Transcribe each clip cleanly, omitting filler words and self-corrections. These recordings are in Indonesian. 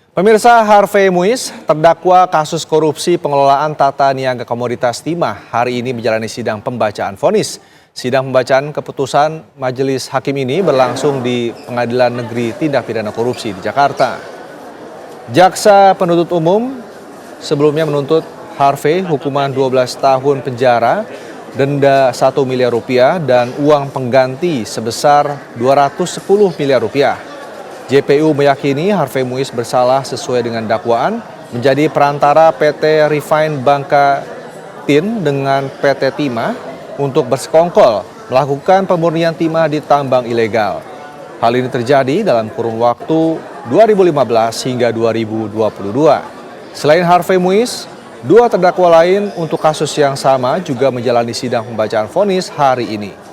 Pemirsa, Harvey Muiz, terdakwa kasus korupsi pengelolaan tata niaga komoditas timah, hari ini menjalani sidang pembacaan vonis. Sidang pembacaan keputusan Majelis Hakim ini berlangsung di Pengadilan Negeri Tindak Pidana Korupsi di Jakarta. Jaksa penuntut umum sebelumnya menuntut Harvey hukuman 12 tahun penjara, denda 1 miliar rupiah, dan uang pengganti sebesar 210 miliar rupiah. JPU meyakini Harvey Muiz bersalah sesuai dengan dakwaan menjadi perantara PT Refine Bangka Tin dengan PT Timah untuk bersekongkol melakukan pemurnian timah di tambang ilegal. Hal ini terjadi dalam kurun waktu 2015 hingga 2022. Selain Harvey Muiz, dua terdakwa lain untuk kasus yang sama juga menjalani sidang pembacaan vonis hari ini.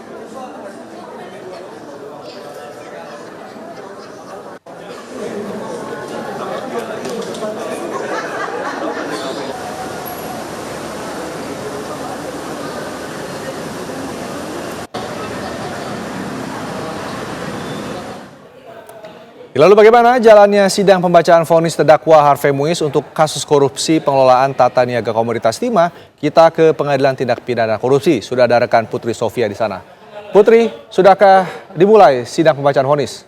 Lalu bagaimana jalannya sidang pembacaan vonis terdakwa Harvey Muiz untuk kasus korupsi pengelolaan tata niaga komoditas timah? Kita ke Pengadilan Tindak Pidana Korupsi. Sudah ada rekan Putri Sofia di sana. Putri, sudahkah dimulai sidang pembacaan vonis?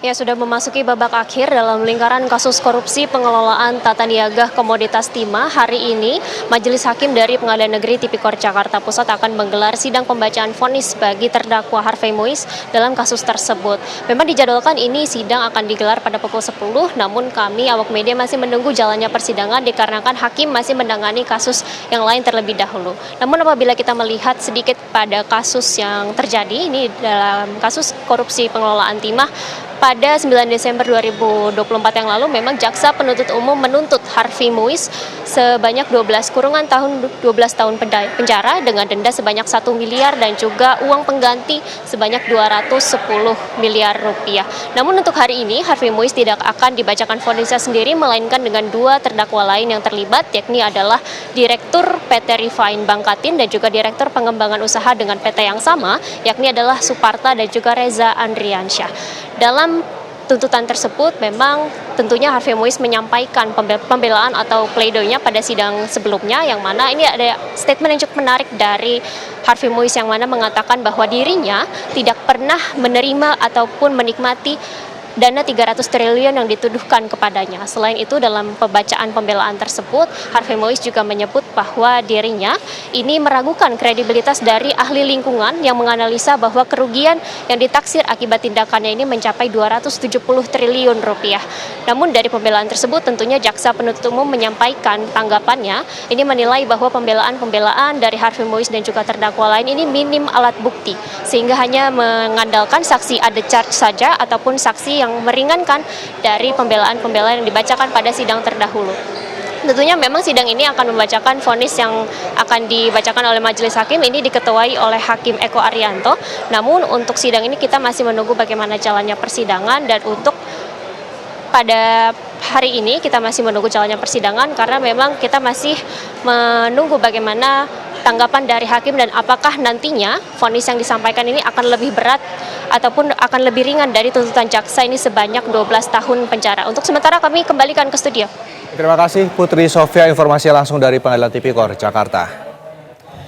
Ya, sudah memasuki babak akhir dalam lingkaran kasus korupsi pengelolaan tata niaga komoditas timah. Hari ini, Majelis Hakim dari Pengadilan Negeri Tipikor Jakarta Pusat akan menggelar sidang pembacaan vonis bagi terdakwa Harvey Muiz dalam kasus tersebut. Memang dijadwalkan ini sidang akan digelar pada pukul 10, namun kami awak media masih menunggu jalannya persidangan dikarenakan hakim masih menangani kasus yang lain terlebih dahulu. Namun apabila kita melihat sedikit pada kasus yang terjadi, ini dalam kasus korupsi pengelolaan timah, pada 9 Desember 2024 yang lalu memang jaksa penuntut umum menuntut Harvey Muiz sebanyak 12 tahun penjara dengan denda sebanyak 1 miliar dan juga uang pengganti sebanyak 210 miliar rupiah. Namun untuk hari ini Harvey Muiz tidak akan dibacakan vonisnya sendiri melainkan dengan dua terdakwa lain yang terlibat, yakni adalah Direktur PT Refine Bangka Tin dan juga Direktur Pengembangan Usaha dengan PT yang sama, yakni adalah Suparta dan juga Reza Andriansyah. Dalam tuntutan tersebut memang tentunya Harvey Muiz menyampaikan pembelaan atau pleidoinya pada sidang sebelumnya, yang mana ini ada statement yang cukup menarik dari Harvey Muiz yang mana mengatakan bahwa dirinya tidak pernah menerima ataupun menikmati dana 300 triliun yang dituduhkan kepadanya. Selain itu, dalam pembacaan pembelaan tersebut, Harvey Muiz juga menyebut bahwa dirinya ini meragukan kredibilitas dari ahli lingkungan yang menganalisa bahwa kerugian yang ditaksir akibat tindakannya ini mencapai 270 triliun rupiah. Namun dari pembelaan tersebut tentunya jaksa penuntut umum menyampaikan tanggapannya, ini menilai bahwa pembelaan dari Harvey Muiz dan juga terdakwa lain ini minim alat bukti, sehingga hanya mengandalkan saksi ada charge saja ataupun saksi yang meringankan dari pembelaan-pembelaan yang dibacakan pada sidang terdahulu. Tentunya memang sidang ini akan membacakan vonis yang akan dibacakan oleh Majelis Hakim, ini diketuai oleh Hakim Eko Arianto. Namun untuk sidang ini kita masih menunggu bagaimana jalannya persidangan, dan untuk pada hari ini kita masih menunggu jalannya persidangan karena memang kita masih menunggu bagaimana tanggapan dari hakim dan apakah nantinya vonis yang disampaikan ini akan lebih berat ataupun akan lebih ringan dari tuntutan jaksa ini sebanyak 12 tahun penjara. Untuk sementara kami kembalikan ke studio. Terima kasih Putri Sofia, informasi langsung dari Pengadilan Tipikor Jakarta.